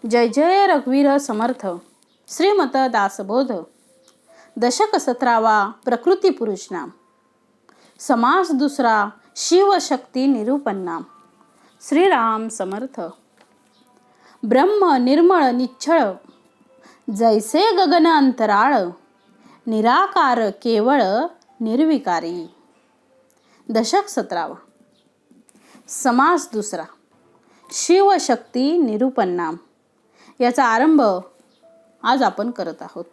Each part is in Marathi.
जय जय रघुवीर समर्थ. श्रीमत दासबोध. दशक 17वा. प्रकृती पुरुष नाम. समास दुसरा. शिवशक्ती निरूपण नाम. श्रीराम समर्थ. ब्रह्म निर्मळ निच्छळ, जैसे गगन अंतराळ, निराकार केवळ निर्विकारी. दशक 17वा. समास दुसरा. शिवशक्ती निरूपण नाम. याचा आरंभ आज आपण करत आहोत.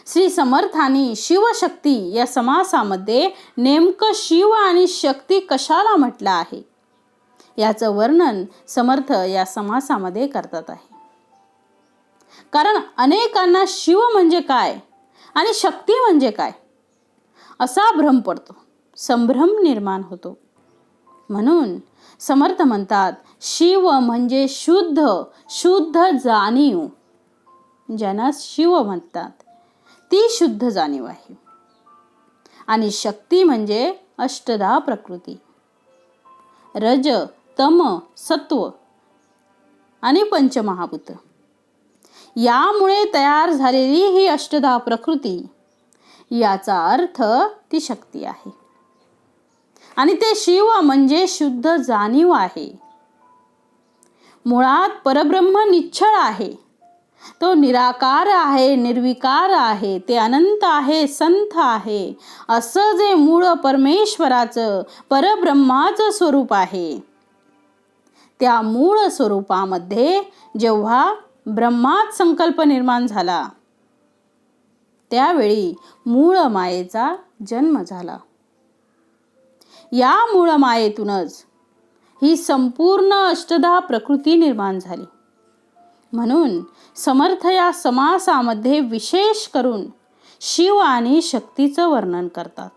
श्री समर्थांनी शिवशक्ती या समासामध्ये नेमकं शिव आणि शक्ती कशाला म्हटलं आहे याचं वर्णन समर्थ या समासामध्ये करतात आहे. कारण अनेकांना शिव म्हणजे काय आणि शक्ती म्हणजे काय असा भ्रम पडतो, संभ्रम निर्माण होतो. म्हणून समर्थ म्हणतात, शिव म्हणजे शुद्ध, शुद्ध जाणीव. ज्यांना शिव म्हणतात ती शुद्ध जाणीव आहे. आणि शक्ती म्हणजे अष्टधा प्रकृती, रज, तम, सत्व आणि पंचमहाभूत. यामुळे तयार झालेली ही अष्टधा प्रकृती, याचा अर्थ ती शक्ती आहे. आणि ते शिव म्हणजे शुद्ध जाणीव आहे. मुळात परब्रह्म निश्चळ आहे. तो निराकार आहे, निर्विकार आहे, ते अनंत आहे, संत आहे. असं जे मूळ परमेश्वराचं, परब्रह्माचं स्वरूप आहे, त्या मूळ स्वरूपामध्ये जेव्हा ब्रह्मात संकल्प निर्माण झाला त्यावेळी मूळ मायेचा जन्म झाला. या मूळ मायेतूनच ही संपूर्ण अष्टधा प्रकृती निर्माण झाली. म्हणून समर्थ या समासामध्ये विशेष करून शिव आणि शक्तीचं वर्णन करतात.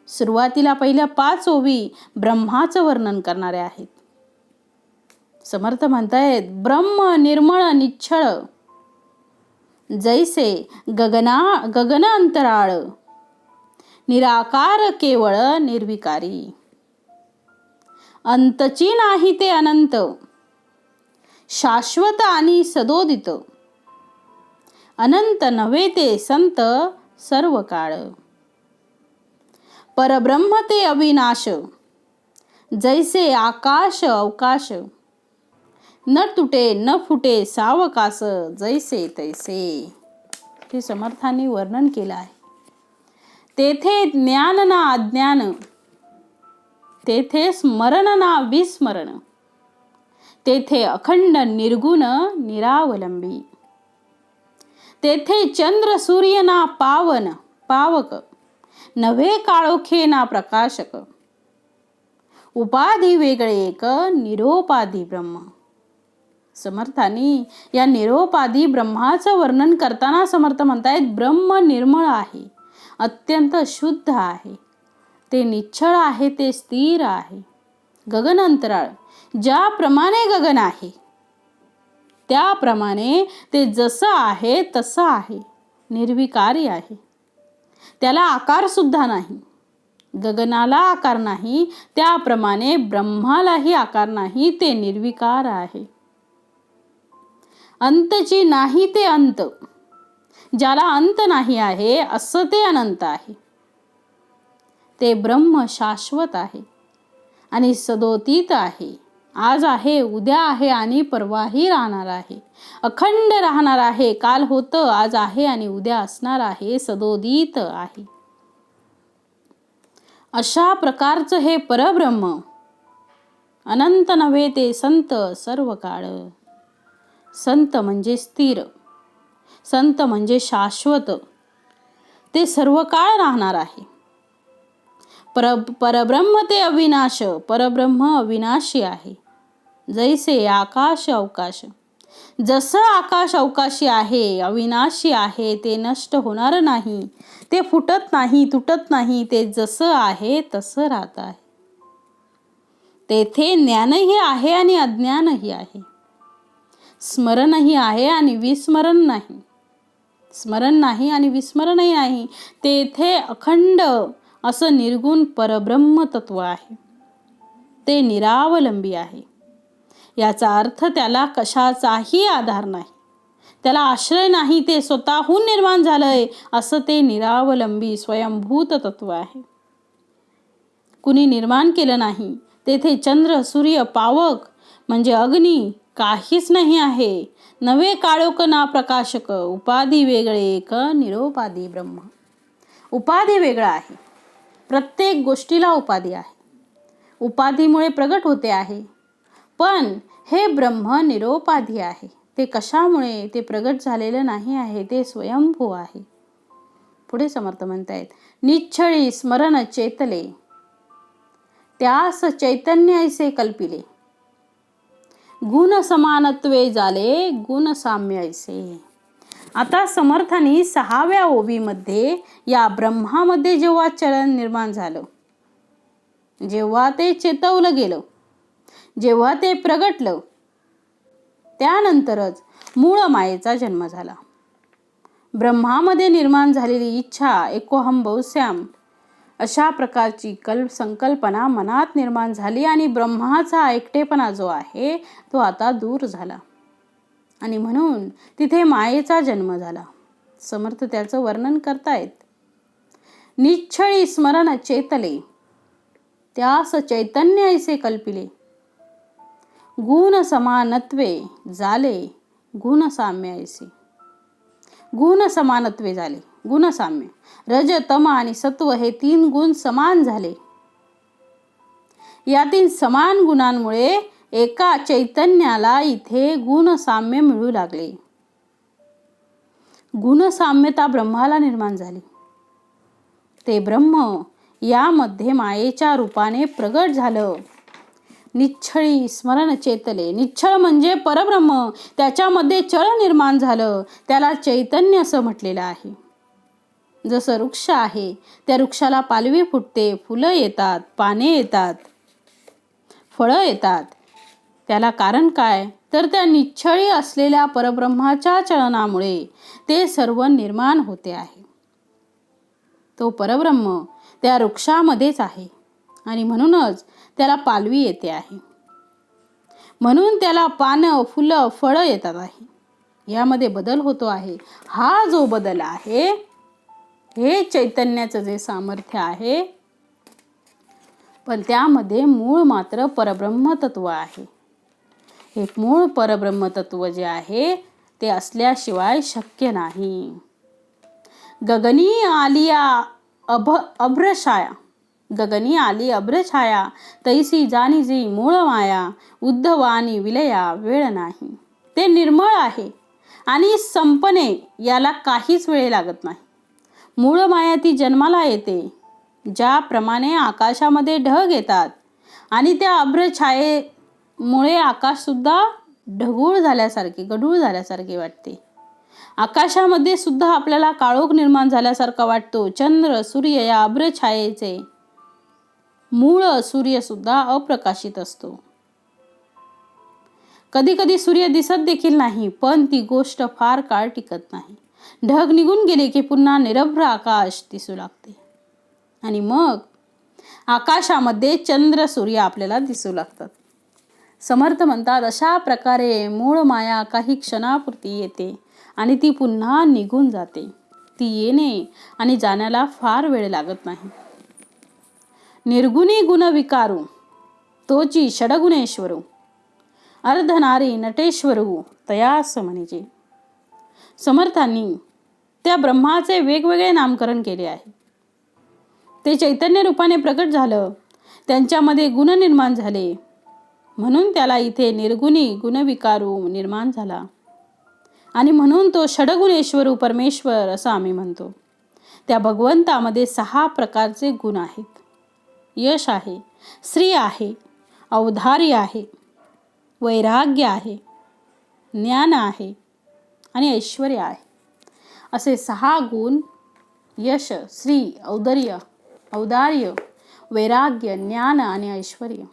सुरुवातीला पहिल्या 5 ओवी ब्रह्माचं वर्णन करणारे आहेत. समर्थ म्हणतायत, ब्रह्म निर्मळ निच्छळ, जैसे गगन अंतराळ, निराकार केवळ निर्विकारी. अंतची नाही ते अनंत, शाश्वत आणि सदोदित, अनंत नव्हे ते संत सर्व काळ. परब्रह्म ते अविनाश, जैसे आकाश अवकाश, न तुटे न फुटे सावकाश, जैसे तैसे. हे समर्थांनी वर्णन केलं आहे. तेथे ज्ञान ना अज्ञान, तेथे स्मरण ना विस्मरण, तेथे अखंड निर्गुण निरावलंबी. तेथे चंद्र सूर्य ना पावन पावक, नव्हे काळोखे ना प्रकाशक, उपाधी वेगळे एक निरोपाधी ब्रह्म. समर्थांनी या निरोपाधी ब्रह्माचं वर्णन करताना समर्थ म्हणतायत, ब्रह्म निर्मळ आहे, अत्यंत शुद्ध आहे, ते निश्चळ आहे, ते स्थिर आहे. गगन अंतराळ, ज्याप्रमाणे गगन आहे त्याप्रमाणे ते जसं आहे तसं आहे, निर्विकारी आहे. त्याला आकार सुद्धा नाही. गगनाला आकार नाही त्याप्रमाणे ब्रह्मालाही आकार नाही, ते निर्विकार आहे. अंतची नाही ते अंत, ज्याला अंत नाही आहे असं ते अनंत आहे. ते ब्रह्म शाश्वत आहे आणि सदोदित आहे. आज आहे, उद्या आहे आणि परवाही राहणार आहे. अखंड राहणार आहे. काल होतं, आज आहे आणि उद्या असणार आहे. सदोदित आहे. अशा प्रकारचं हे परब्रह्म अनंत नव्हे ते संत सर्व काळ. संत म्हणजे स्थिर, संत म्हणजे शाश्वत, ते सर्व काळ राहणार आहे. परब्रह्म ते अविनाश, परब्रह्म अविनाशी आहे. जैसे आकाश अवकाश, जसं आकाश अवकाशी आहे, अविनाशी आहे, ते नष्ट होणार नाही, ते फुटत नाही, तुटत नाही, ते जसं आहे तसं राहत आहे. तेथे ज्ञानही आहे आणि अज्ञानही आहे, स्मरणही आहे आणि विस्मरण नाही, स्मरण नाही आणि विस्मरणही नाही. तेथे अखंड असं निर्गुण परब्रह्म तत्व आहे. ते निरावलंबी आहे. याचा अर्थ त्याला कशाचाही आधार नाही, त्याला आश्रय नाही, ते स्वतःहून निर्माण झालंय असं ते निरावलंबी स्वयंभूत तत्व आहे. कुणी निर्माण केलं नाही. तेथे चंद्र, सूर्य, पावक म्हणजे अग्नी काहीच नाही आहे. नवे काळोख ना प्रकाशक, उपाधी वेगळे एक निरोपाधी ब्रह्म. उपाधी वेगळा आहे. प्रत्येक गोष्टीला उपाधी आहे. उपाधीमुळे प्रगट होते आहे. पण हे ब्रह्म निरोपाधी आहे. ते कशामुळे ते प्रगट झालेलं नाही आहे, ते स्वयंभू आहे. पुढे समर्थ म्हणतायत, निच्छळी स्मरण चेतले, त्यास चैतन्य ऐसे कल्पिले, गुण समानत्वे झाले गुण साम्य ऐसे. आता समर्थांनी 6व्या ओवीमध्ये या ब्रह्मामध्ये जेव्हा चलन निर्माण झालं, जेव्हा ते चेतवलं गेलं, जेव्हा ते प्रगटलं, त्यानंतरच मूळ मायेचा जन्म झाला. ब्रह्मामध्ये निर्माण झालेली इच्छा, एकोहम बहुश्याम अशा प्रकारची संकल्पना मनात निर्माण झाली आणि ब्रह्माचा एकटेपणा जो आहे तो आता दूर झाला आणि म्हणून तिथे मायेचा जन्म झाला. समर्थ त्याचं वर्णन करतायत. निच्छळी स्मरण चेतले, त्यास चैतन्य ऐसे कल्पिले, गुण समानत्वे झाले गुण साम्य ऐसे. गुण समानत्वे झाले, गुण साम्य. रज, तम आणि सत्व हे 3 गुण समान झाले. या 3 समान गुणांमुळे एका चैतन्याला इथे गुण साम्य मिळू लागले. गुण साम्यता ब्रह्माला निर्माण झाली. ते ब्रह्म यामध्ये मायेच्या रूपाने प्रगट झालं. निच्छळी स्मरण चेतले, निच्छळ म्हणजे परब्रह्म, त्याच्यामध्ये चळ निर्माण झालं, त्याला चैतन्य असं म्हटलेलं आहे. जसं वृक्ष आहे, त्या वृक्षाला पालवी फुटते, फुलं येतात, पाने येतात, फळं येतात. त्याला कारण काय? तर त्या निच्छळी असलेल्या परब्रह्माच्या चलनामुळे ते सर्व निर्माण होते आहे. तो परब्रह्म त्या वृक्षामध्येच आहे आणि म्हणूनच त्याला पालवी येते आहे. म्हणून त्याला पानं, फुलं, फळं येतात आहे. यामध्ये बदल होतो आहे. हा जो बदल आहे, हे चैतन्याचं जे सामर्थ्य आहे, पण त्यामध्ये मूळ मात्र परब्रह्म तत्व आहे. हे मूळ परब्रह्म तत्व जे आहे ते असल्याशिवाय शक्य नाही. गगनी आलिया अभ्रछाया, गगनी आली अभ्रछाया, तैसी जाणीजी मूळ माया, उद्धवानी विलया वेळ नाही. ते निर्मळ आहे आणि संपणे याला काहीच वेळ लागत नाही. मूळ माया ती जन्माला येते. ज्याप्रमाणे आकाशामध्ये ढग येतात आणि त्या अभ्रछायेमुळे आकाश सुद्धा ढगूळ झाल्यासारखे, गढूळ झाल्यासारखे वाटते. आकाशामध्ये सुद्धा आपल्याला काळोख निर्माण झाल्यासारखा वाटतो. चंद्र, सूर्य या अभ्रछायेचे मूळ सूर्य सुद्धा अप्रकाशित असतो. कधी कधी सूर्य दिसत देखील नाही, पण ती गोष्ट फार काळ टिकत नाही. ढग निघून गेले की पुन्हा निरभ्र आकाश दिसू लागते आणि मग आकाशामध्ये चंद्र, सूर्य आपल्याला दिसू लागतात. समर्थ म्हणतात, अशा प्रकारे मूळ माया काही क्षणापुरती येते आणि ती पुन्हा निघून जाते. ती येणे आणि जाण्याला फार वेळ लागत नाही. निर्गुणी गुण विकारू, तोची षडगुणेश्वरू, अर्धनारी नटेश्वरू तयास म्हणजे. समर्थांनी त्या ब्रह्माचे वेगवेगळे नामकरण केले आहे. ते चैतन्य रूपाने प्रकट झालं, त्यांच्यामध्ये गुण निर्माण झाले, म्हणून त्याला इथे निर्गुणी गुणविकारू निर्माण झाला आणि म्हणून तो षडगुणेश्वरू परमेश्वर असं आम्ही म्हणतो. त्या भगवंतामध्ये 6 प्रकारचे गुण आहेत. यश आहे, श्री आहे, औदार्य आहे, वैराग्य आहे, ज्ञान आहे आणि ऐश्वर्य आहे. असे 6 गुण, यश, श्री, औदार्य, वैराग्य, ज्ञान आणि ऐश्वर्य,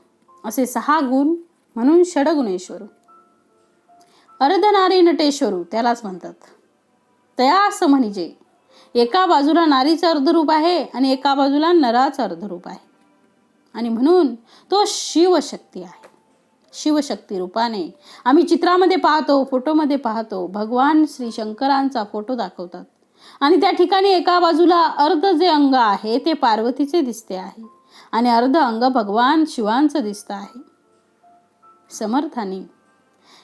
असे 6 गुण, म्हणून षडगुणेश्वरू. अर्धनारी नटेश्वरू त्यालाच म्हणतात. तयास म्हणजे एका बाजूला नारीचं अर्धरूप आहे आणि एका बाजूला नराचं अर्धरूप आहे आणि म्हणून तो शिवशक्ती आहे. शिवशक्ती रूपाने. आम्ही चित्रामध्ये पाहतो, फोटोमध्ये पाहतो, भगवान श्री शंकरांचा फोटो दाखवतात आणि त्या ठिकाणी एका बाजूला अर्ध जे अंग आहे ते पार्वतीचे दिसते आहे आणि अर्ध अंग भगवान शिवांचं दिसतं आहे. समर्थांनी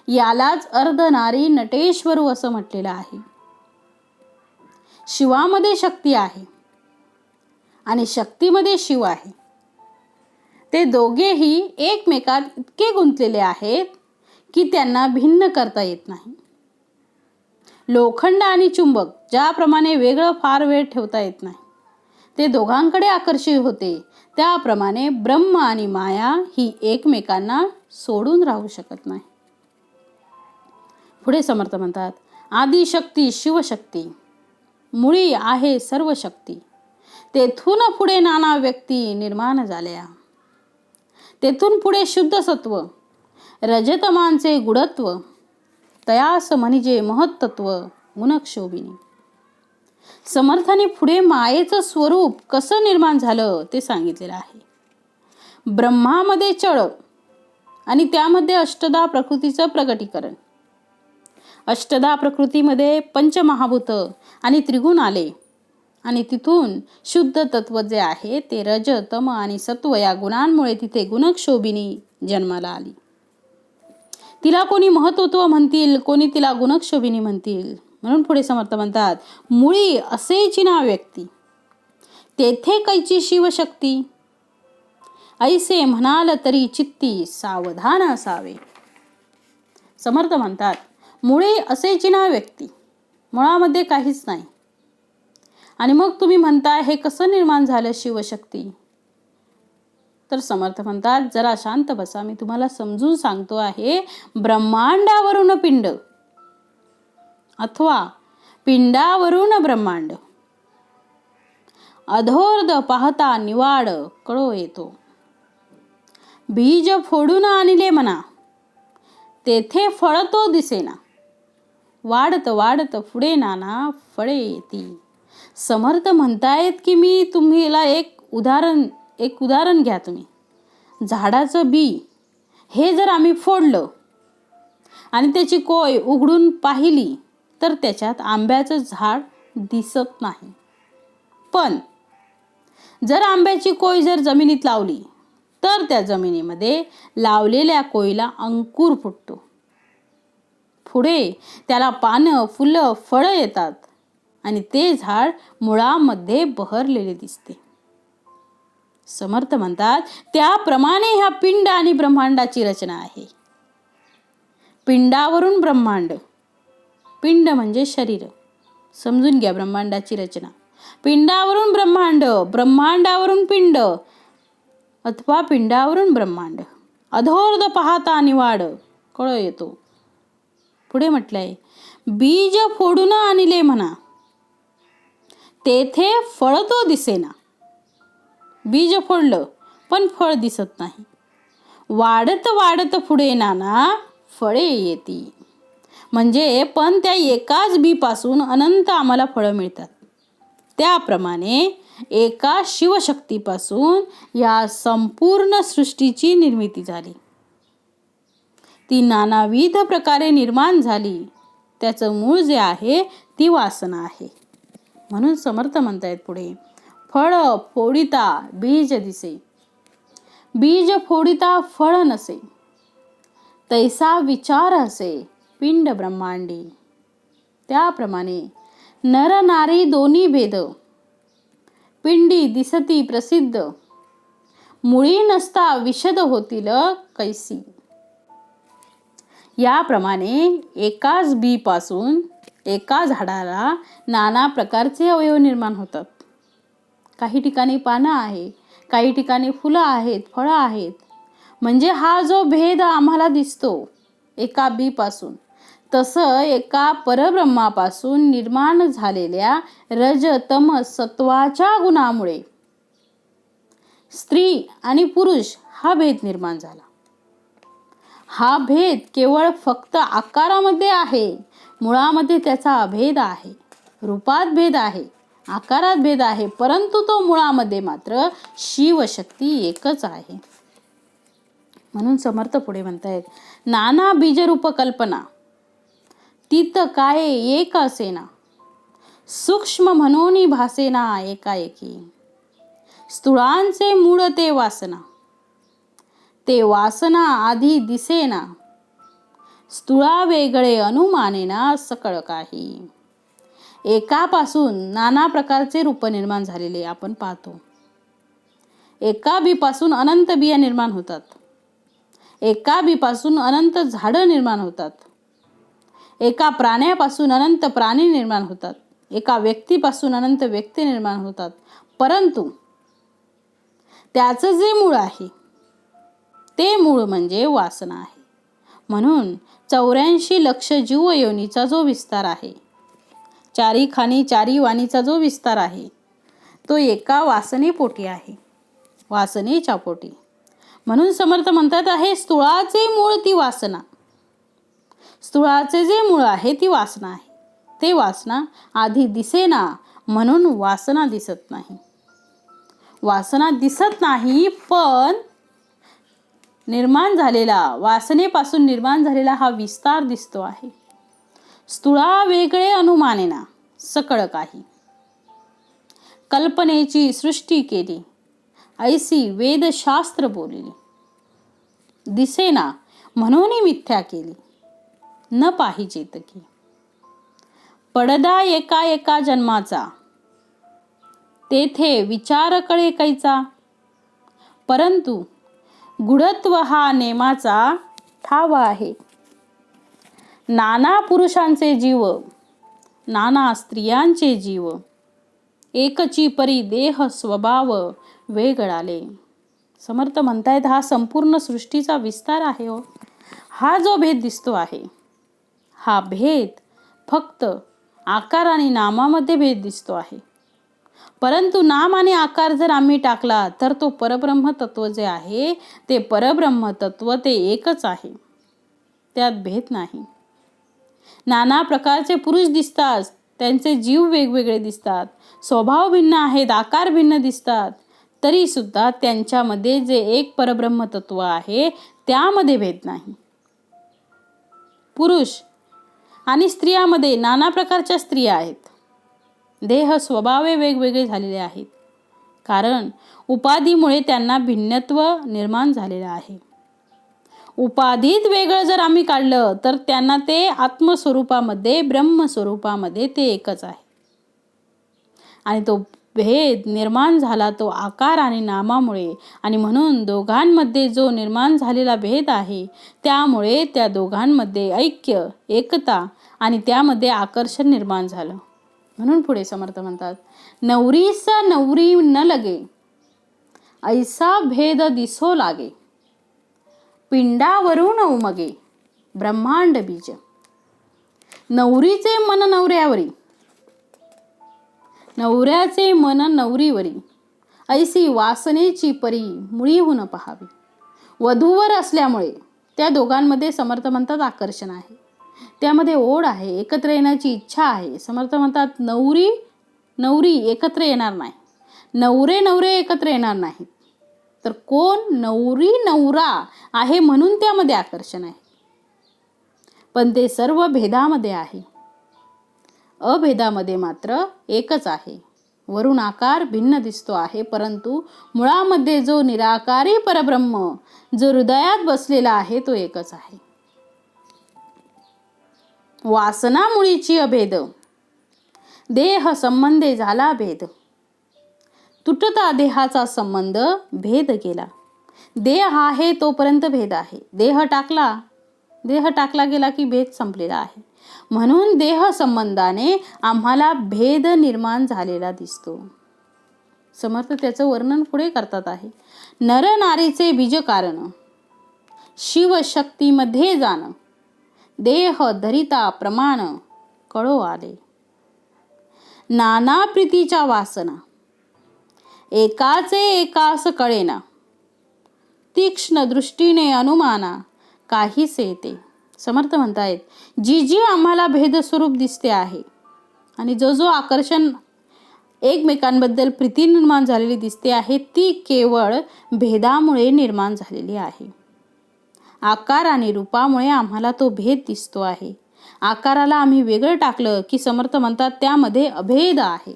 यालाच अर्धनारी नटेश्वरू असं म्हटलेलं आहे. शिवामध्ये शक्ती आहे आणि शक्तीमध्ये शिव आहे. ते दोघेही एकमेकात इतके गुंतलेले आहेत की त्यांना भिन्न करता येत नाही. लोखंड आणि चुंबक ज्याप्रमाणे वेगळं फार वेळ ठेवता येत नाही, ते दोघांकडे आकर्षित होते, त्याप्रमाणे ब्रह्म आणि माया ही एकमेकांना सोडून राहू शकत नाही. पुढे समर्थ म्हणतात, आदिशक्ती शिवशक्ती मुळी आहे सर्व शक्ती. तेथून पुढे नाना व्यक्ती निर्माण झाल्या. तेथून पुढे शुद्ध सत्व, रजतमांचे गुणत्व, तयास म्हणजे महत्त्व गुणक्षोभिनी. समर्थाने पुढे मायेचं स्वरूप कसं निर्माण झालं ते सांगितलेलं आहे. ब्रह्मामध्ये चळ आणि त्यामध्ये अष्टधा प्रकृतीचं प्रगटीकरण. अष्टधा प्रकृतीमध्ये पंचमहाभूत आणि त्रिगुण आले आणि तिथून शुद्ध तत्व जे आहे ते रज तम आणि सत्व या गुणांमुळे तिथे गुणक्षोभिनी जन्माला आली. तिला कोणी महत्त्व म्हणतील, कोणी तिला गुणक्षोभिनी म्हणतील. म्हणून पुढे समर्थ म्हणतात, मुळी असेची ना व्यक्ती तेथे कैची शिवशक्ती. ऐसे म्हणाल तरी चित्ती सावधान असावे. समर्थ म्हणतात, मुळे असेची ना व्यक्ती, मुळामध्ये काहीच नाही. आणि मग तुम्ही म्हणताय हे कसं निर्माण झालं शिवशक्ती? तर समर्थ म्हणतात, जरा शांत बसा, मी तुम्हाला समजून सांगतो आहे. ब्रह्मांडावरून पिंड अथवा पिंडावरून ब्रह्मांड, अधोर्ध पाहता निवाड कळो येतो. बीज फोडून आणले मना तेथे फळ तो दिसेना. वाढत वाढत पुढे नाना फळे येती. समर्थ म्हणतायत की मी तुम्हाला एक उदाहरण घ्या. तुम्ही झाडाचं बी हे जर आम्ही फोडलं आणि त्याची कोय उघडून पाहिली तर त्याच्यात आंब्याचं झाड दिसत नाही. पण जर आंब्याची कोय जर जमिनीत लावली तर त्या जमिनीमध्ये लावलेल्या कोयला अंकुर फुटतो. पुढे त्याला पानं, फुलं, फळं येतात आणि ते झाड मुळामध्ये बहरलेले दिसते. समर्थ म्हणतात, त्याप्रमाणे ह्या पिंड आणि ब्रह्मांडाची रचना आहे. पिंडावरून ब्रह्मांड, पिंड म्हणजे शरीर, समजून घ्या ब्रह्मांडाची रचना. पिंडावरून ब्रह्मांड, ब्रह्मांडावरून पिंड अथवा पिंडावरून ब्रह्मांड, अधोर्ध पाहता निवाड कळ येतो. पुढे म्हटलंय, बीज फोडून आणले म्हणा तेथे फळ तो दिसेना. बीज फोडलं पण फळ दिसत नाही. वाढत वाढत पुढे नाना फळे येती. म्हणजे पण त्या एकाच बी पासून अनंत आम्हाला फळं मिळतात. त्याप्रमाणे एका शिवशक्तीपासून या संपूर्ण सृष्टीची निर्मिती झाली. ती नानाविध प्रकारे निर्माण झाली. त्याचं मूळ जे आहे ती वासना आहे. म्हणून समर्थ म्हणतायत पुढे, फळ फोडिता बीज दिसे, बीज फोडिता फळ नसे, तैसा विचार असे पिंड ब्रह्मांडी. त्याप्रमाणे नर नारी दोन्ही भेद, पिंडी दिसती प्रसिद्ध, मुळी नसता विशद होतील कैसी. याप्रमाणे एकाच बी पासून एका झाडाला नाना प्रकारचे अवयव निर्माण होतात. काही ठिकाणी पानं आहे, काही ठिकाणी फुलं आहेत, फळं आहेत. म्हणजे हा जो भेद आम्हाला दिसतो एका बी पासून, तसं एका परब्रह्मापासून निर्माण झालेल्या रज तम सत्वाच्या गुणामुळे स्त्री आणि पुरुष हा भेद निर्माण झाला. हा भेद केवळ फक्त आकारामध्ये आहे, मुळामध्ये त्याचा अभेद आहे. रूपात भेद आहे, आकारात भेद आहे, परंतु तो मुळामध्ये मात्र शिवशक्ती एकच आहे. म्हणून समर्थ पुढे म्हणतायत, नाना बीजरूप कल्पना तीत काय एक असेना, सूक्ष्म म्हणून भासेना एकाएकी. स्थूळांचे मूळ ते वासना, ते वासना आधी दिसेना, स्थूळा वेगळे अनुमानेना सकळ काही. एकापासून नाना प्रकारचे रूप निर्माण झालेले आपण पाहतो. एका बीपासून अनंत बिया निर्माण होतात. एका बीपासून अनंत झाडं निर्माण होतात. एका प्राण्यापासून अनंत प्राणी निर्माण होतात. एका व्यक्तीपासून अनंत व्यक्ती निर्माण होतात. परंतु त्याचं जे मूळ आहे ते मूळ म्हणजे वासना आहे. म्हणून 84 लक्ष जीव योनीचा जो विस्तार आहे, चारी खानी चारी वाणीचा जो विस्तार आहे, तो एका वासनेपोटी आहे, वासनेच्या पोटी. म्हणून समर्थ म्हणतात आहे, स्थूळाचे मूळ ती वासना. स्थूळाचे जे मूळ आहे ती वासना आहे. ते वासना आधी दिसेना म्हणून वासना दिसत नाही. वासना दिसत नाही, पण निर्माण झालेला, वासनेपासून निर्माण झालेला हा विस्तार दिसतो आहे. स्थूळा वेगळे अनुमानेना सकळ काही. कल्पनेची सृष्टी केली ऐसी वेदशास्त्र बोलिली. दिसेना म्हणून मिथ्या केली, न पाहिजेत की. पडदा एका एका जन्माचा, तेथे विचार कळे कैचा. परंतु गुढत्व हा नेमाचा ठाव आहे. नाना पुरुषांचे जीव, नाना स्त्रियांचे जीव, एकची परी देह स्वभाव वेगळाले. समर्थ म्हणतायत, हा संपूर्ण सृष्टीचा विस्तार आहे हो. हा जो भेद दिसतो आहे, हा भेद फक्त आकार आणि नामामध्ये भेद दिसतो आहे. परंतु नाम आणि आकार जर आम्ही टाकला तर तो परब्रह्म तत्व जे आहे ते परब्रह्म तत्व ते एकच आहे. त्यात भेद नाही. नाना प्रकारचे पुरुष दिसतात, त्यांचे जीव वेगवेगळे दिसतात, स्वभाव भिन्न आहेत, आकार भिन्न दिसतात, तरी सुद्धा त्यांच्यामध्ये जे एक परब्रह्म तत्व आहे त्यामध्ये भेद नाही. पुरुष आणि स्त्रियामध्ये नाना प्रकारच्या स्त्रिया आहेत. देह स्वभावे वेगवेगळे झालेले आहेत, कारण उपाधीमुळे त्यांना भिन्नत्व निर्माण झालेलं आहे. उपाधीत वेगळं जर आम्ही काढलं तर त्यांना ते आत्मस्वरूपामध्ये, ब्रह्मस्वरूपामध्ये ते एकच आहे. आणि तो भेद निर्माण झाला तो आकार आणि नामामुळे. आणि म्हणून दोघांमध्ये जो निर्माण झालेला भेद आहे त्यामुळे त्या दोघांमध्ये ऐक्य, एकता आणि त्यामध्ये आकर्षण निर्माण झालं. म्हणून पुढे समर्थ म्हणतात, नवरीसा नवरी न लगे, ऐसा भेद दिसो लागे. पिंडावरून उमगे ब्रह्मांड बीज. नवरीचे मन नवऱ्यावरी, नवऱ्याचे मन नवरीवरी, ऐसी वासनेची परी मुळीहून पहावी. वधूवर असल्यामुळे त्या दोघांमध्ये समर्थ म्हणतात आकर्षण आहे, त्यामध्ये ओढ आहे, एकत्र येण्याची इच्छा आहे. समर्थ म्हणतात नवरी नवरी एकत्र येणार नाही, नवरे नवरे एकत्र येणार नाहीत, तर कोण नवरी नवरा आहे म्हणून त्यामध्ये आकर्षण आहे. पण ते सर्व भेदामध्ये आहे, अभेदामध्ये मात्र एकच आहे. वरून आकार भिन्न दिसतो आहे, परंतु मुळामध्ये जो निराकारी परब्रह्म जो हृदयात बसलेला आहे तो एकच आहे. वासना मुळीची अभेद, देह संबंधे झाला भेद. तुटता देहाचा संबंध भेद केला. देह आहे तोपर्यंत भेद आहे, देह टाकला गेला की भेद संपलेला आहे. म्हणून देह संबंधाने आम्हाला भेद निर्माण झालेला दिसतो. समर्थ त्याचं वर्णन पुढे करतात आहे, नर नारीचे बीज कारण, शिवशक्तीमध्ये जाण, देह धरिता प्रमाण कळो आले. नाना प्रीतीच्या वासना, एकाचे एकास कळेना, तीक्ष्ण दृष्टीने अनुमाना काहीच येते. समर्थ म्हणतायत, जी जी आम्हाला भेद स्वरूप दिसते आहे आणि जो जो आकर्षण एकमेकांबद्दल प्रीती निर्माण झालेली दिसते आहे ती केवळ भेदामुळे निर्माण झालेली आहे. आकार आणि रूपामुळे आम्हाला तो भेद दिसतो आहे. आकाराला आम्ही वेगळं टाकलं की समर्थ म्हणतात त्यामध्ये अभेद आहे.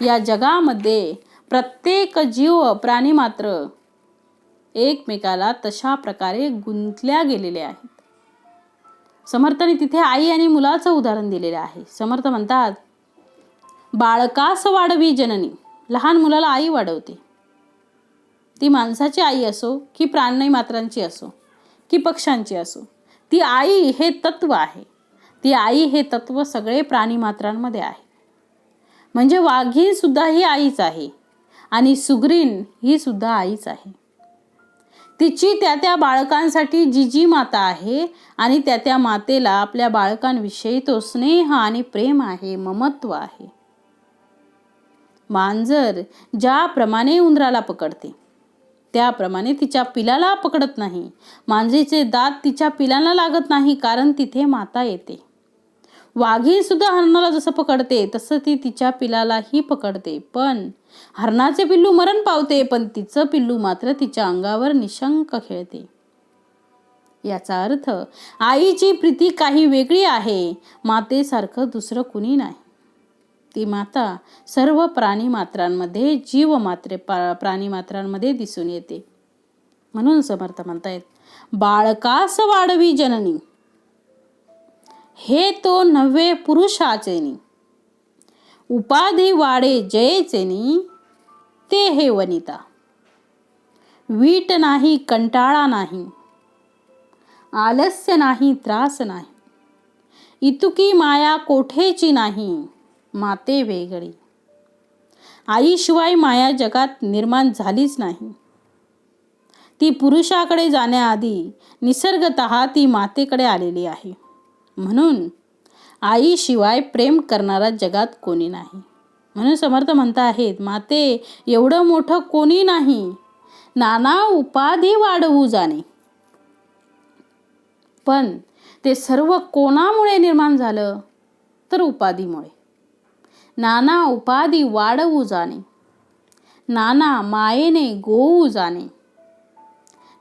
या जगामध्ये प्रत्येक जीव प्राणी मात्र एकमेकाला तशा प्रकारे गुंतल्या गेलेले आहेत. समर्थाने तिथे आई आणि मुलाचं उदाहरण दिलेलं आहे. समर्थ म्हणतात बाळकास वाढवी जननी. लहान मुलाला आई वाढवते. ती माणसाची आई असो की प्राणी मात्रांची असो की पक्ष्यांची असो, ती आई हे तत्व आहे. ती आई हे तत्व सगळे प्राणी मात्रांमध्ये आहे. म्हणजे वाघीण सुद्धा ही आईच आहे आणि सुग्रीण ही सुद्धा आईच आहे. तिची त्या बाळकांसाठी जी माता आहे आणि त्या मातेला आपल्या बाळकांविषयी तो स्नेह आणि प्रेम आहे, ममत्व आहे. मांजर ज्याप्रमाणे उंदराला पकडते त्याप्रमाणे तिच्या पिलाला पकडत नाही. मांजरीचे दात तिच्या पिलाला लागत नाही कारण तिथे माता येते. वाघीण सुद्धा हरणाला जसं पकडते तसं ती तिच्या पिलालाही पकडते. पण हरणाचे पिल्लू मरण पावते, पण तिचं पिल्लू मात्र तिच्या अंगावर निशंक खेळते. याचा अर्थ आईची प्रीती काही वेगळी आहे. मातेसारखं दुसरं कुणी नाही. ती माता सर्व प्राणी मात्रांमध्ये, जीव मात्रे प्राणी मात्रांमध्ये दिसून येते. म्हणून समर्थ म्हणतायत बाळकास वाढवी जननी. हे तो नव्हे पुरुषाचेनी. उपाधी वाढे जयेचेनी. ते हे वनिता. वीट नाही, कंटाळा नाही, आलस्य नाही, त्रास नाही. इतुकी माया कोठेची नाही, माते वेगळी. आईशिवाय माया जगात निर्माण झालीच नाही. ती पुरुषाकडे जाण्याआधी निसर्गतः ती मातेकडे आलेली आहे. म्हणून आईशिवाय प्रेम करणारा जगात कोणी नाही. म्हणून समर्थ म्हणत आहेत माते एवढं मोठं कोणी नाही. नाना उपाधी वाढवू जाणे. पण ते सर्व कोणामुळे निर्माण झालं तर उपाधीमुळे. नाना उपाधी वाढवू जाणे, नाना मायेने गोवू जाणे,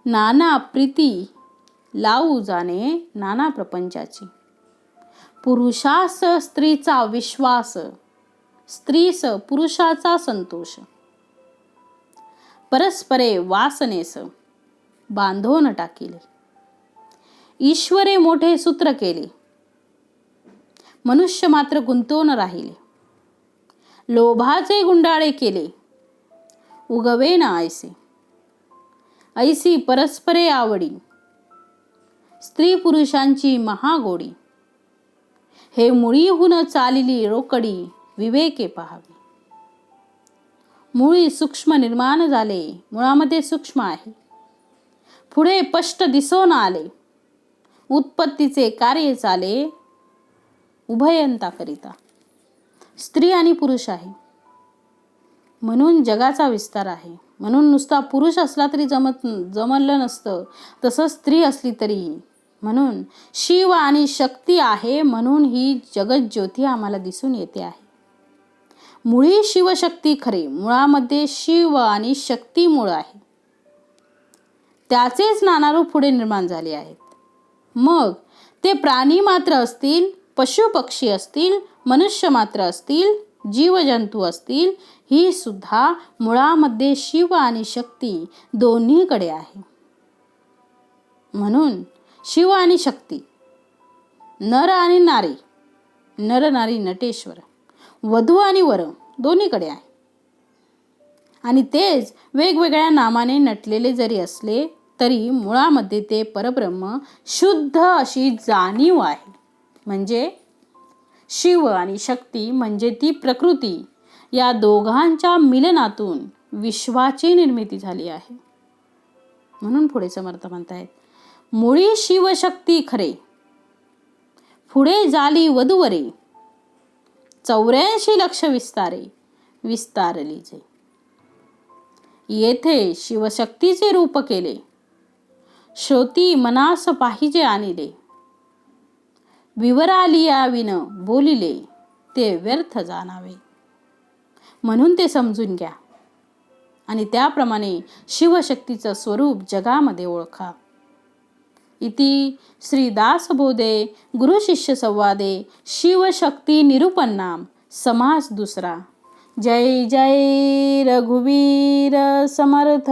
नाना प्रीती लावू जाणे नाना प्रपंचाची. पुरुषास स्त्रीचा विश्वास, स्त्रीस पुरुषाचा संतोष. परस्परे वासनेस बांधून टाकिले. ईश्वरे मोठे सूत्र केले, मनुष्य मात्र गुंतून राहिले. लोभाचे गुंडाळे केले, उगवे ना ऐसे. ऐसी परस्परे आवडी, स्त्री पुरुषांची महागोडी. हे मुळीहून चालिली रोकडी, विवेके पाहावी. मुळी सूक्ष्म निर्माण झाले, मुळामध्ये सूक्ष्म आहे. पुढे स्पष्ट दिसून आले, उत्पत्तीचे कार्य चाले, उभयंता करिता. स्त्री आणि पुरुष आहे म्हणून जगाचा विस्तार आहे. म्हणून नुसता पुरुष असला तरी जमलं नसतं, तसं स्त्री असली तरीही. म्हणून शिव आणि शक्ती आहे म्हणून ही जगज्योती आम्हाला दिसून येते आहे. मुळी शिवशक्ती खरे. मुळामध्ये शिव आणि शक्ती मूळ आहे. त्याचेच नाना रूप पुढे निर्माण झाले आहेत. मग ते प्राणी मात्र असतील, पशु पक्षी असतील, मनुष्य मात्र असतील, जीवजंतू असतील, ही सुद्धा मुळामध्ये शिव आणि शक्ती दोन्हीकडे आहे. म्हणून शिव आणि शक्ती, नर आणि नारी, नर नारी नटेश्वर, वधू आणि वर दोन्हीकडे आहे. आणि तेच वेगवेगळ्या नामाने नटलेले जरी असले तरी मुळामध्ये ते परब्रह्म शुद्ध अशी जाणीव आहे. म्हणजे शिव आणि शक्ती म्हणजे ती प्रकृती, या दोघांच्या मिलनातून विश्वाची निर्मिती झाली आहे. म्हणून पुढे समर्थ म्हणतायत मुळी शिवशक्ती खरे, पुढे झाली वधूवरे, 84 लक्ष विस्तारे, विस्तारली जे. येथे शिवशक्तीचे रूप केले, श्रोती मनास पाहिजे आणिले. विवरालिया विन बोलिले, ते व्यर्थ जाणावे. म्हणून ते समजून घ्या आणि त्याप्रमाणे शिवशक्तीचं स्वरूप जगामध्ये ओळखा. इति श्री दासबोधे गुरुशिष्य संवादे शिवशक्ती निरूपणाम समास दुसरा. जय जय रघुवीर समर्थ.